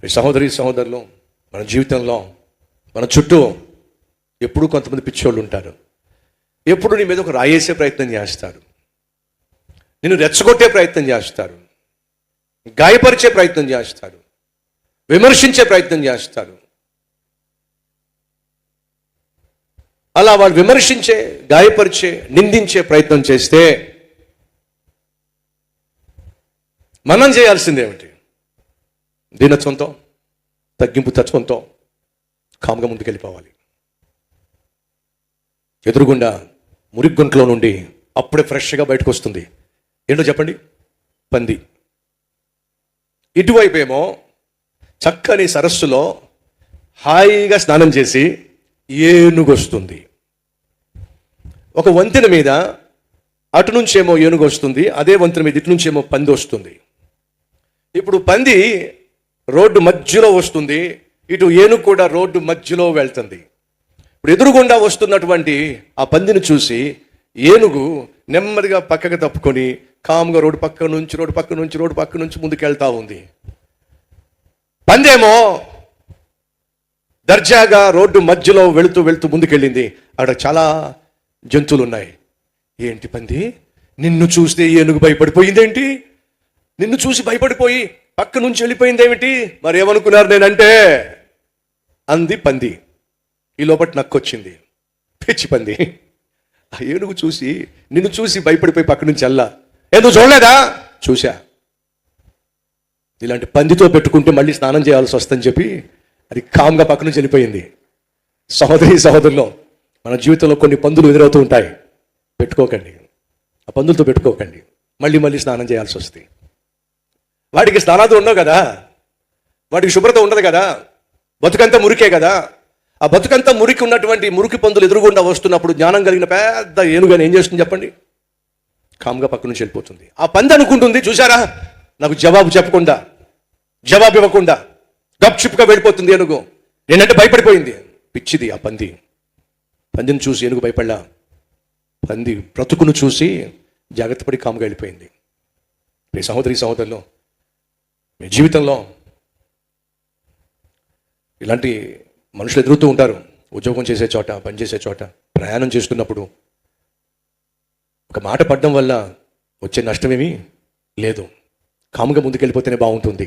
సహోదరి సహోదరులు, మన జీవితంలో మన చుట్టూ ఎప్పుడూ కొంతమంది పిచ్చోళ్ళు ఉంటారు. ఎప్పుడు నీ మీద ఒక రాయేసే ప్రయత్నం చేస్తారు, నిన్ను రెచ్చగొట్టే ప్రయత్నం చేస్తారు, గాయపరిచే ప్రయత్నం చేస్తారు, విమర్శించే ప్రయత్నం చేస్తారు. అలా వాళ్ళు విమర్శించే, గాయపరిచే, నిందించే ప్రయత్నం చేస్తే మనం చేయాల్సిందేమిటి? దీనత్వంతో, తగ్గింపు తత్వంతో కాముగా ముందుకెళ్ళిపోవాలి. ఎదురుగుండా మురిగ్గొంట్లో నుండి అప్పుడే ఫ్రెష్గా బయటకు వస్తుంది. ఏంటో చెప్పండి? పంది. ఇటువైపేమో చక్కని సరస్సులో హాయిగా స్నానం చేసి ఏనుగు వస్తుంది. ఒక వంతెన మీద అటు నుంచేమో ఏనుగు వస్తుంది, అదే వంతెన మీద ఇటు నుంచేమో పంది వస్తుంది. ఇప్పుడు పంది రోడ్డు మధ్యలో వస్తుంది, ఇటు ఏనుగు కూడా రోడ్డు మధ్యలో వెళ్తుంది. ఇప్పుడు ఎదురుగుండా వస్తున్నటువంటి ఆ పందిని చూసి ఏనుగు నెమ్మదిగా పక్కకు తప్పుకొని కాముగా రోడ్డు పక్క నుంచి ముందుకెళ్తా ఉంది. పందేమో దర్జాగా రోడ్డు మధ్యలో వెళుతూ ముందుకెళ్ళింది. అక్కడ చాలా జంతువులు ఉన్నాయి. ఏంటి పంది, నిన్ను చూస్తే ఏనుగు భయపడిపోయిందేంటి? నిన్ను చూసి భయపడిపోయి పక్క నుంచి వెళ్ళిపోయిందేమిటి? మరి ఏమనుకున్నారు నేనంటే అంది పంది. ఈ లోపల నక్కొచ్చింది, పిచ్చి పంది. ఆ ఏనుగు చూసి నిన్ను చూసి భయపడిపోయి పక్క నుంచి వెళ్ళా. ఎందుకు చూడలేదా? చూశా. ఇలాంటి పందితో పెట్టుకుంటే మళ్ళీ స్నానం చేయాల్సి వస్తుందని చెప్పి అది కామ్గా పక్క నుంచి వెళ్ళిపోయింది. సహోదరి సహోదరులు, మన జీవితంలో కొన్ని పందులు ఎదురవుతూ ఉంటాయి. పెట్టుకోకండి, ఆ పందులతో పెట్టుకోకండి. మళ్ళీ స్నానం చేయాల్సి వస్తుంది. వాడికి స్నానాలు ఉండవు కదా, వాడికి శుభ్రత ఉండదు కదా, బతుకంతా మురికే కదా. ఆ బతుకంతా మురికి ఉన్నటువంటి మురికి పందులు ఎదురుగుండా వస్తున్నప్పుడు జ్ఞానం కలిగిన పెద్ద ఏనుగాని ఏం చేస్తుంది చెప్పండి? కామ్గా పక్క నుంచి వెళ్ళిపోతుంది. ఆ పంది అనుకుంటుంది, చూసారా, నాకు జవాబు చెప్పకుండా, జవాబు ఇవ్వకుండా గప్చుప్గా వెళ్ళిపోతుంది ఏనుగు. నేనంటే భయపడిపోయింది. పిచ్చిది ఆ పంది. పందిని చూసి ఏనుగు భయపడలా, పంది బ్రతుకును చూసి జాగ్రత్త పడి కామ్గా వెళ్ళిపోయింది. మీ సహోదరి సహోదరులు, మీ జీవితంలో ఇలాంటి మనుషులు ఎదురుతూ ఉంటారు. ఉద్యోగం చేసే చోట, పనిచేసే చోట, ప్రయాణం చేస్తున్నప్పుడు ఒక మాట పడడం వల్ల వచ్చే నష్టమేమీ లేదు. కాముగా ముందుకెళ్ళిపోతేనే బాగుంటుంది.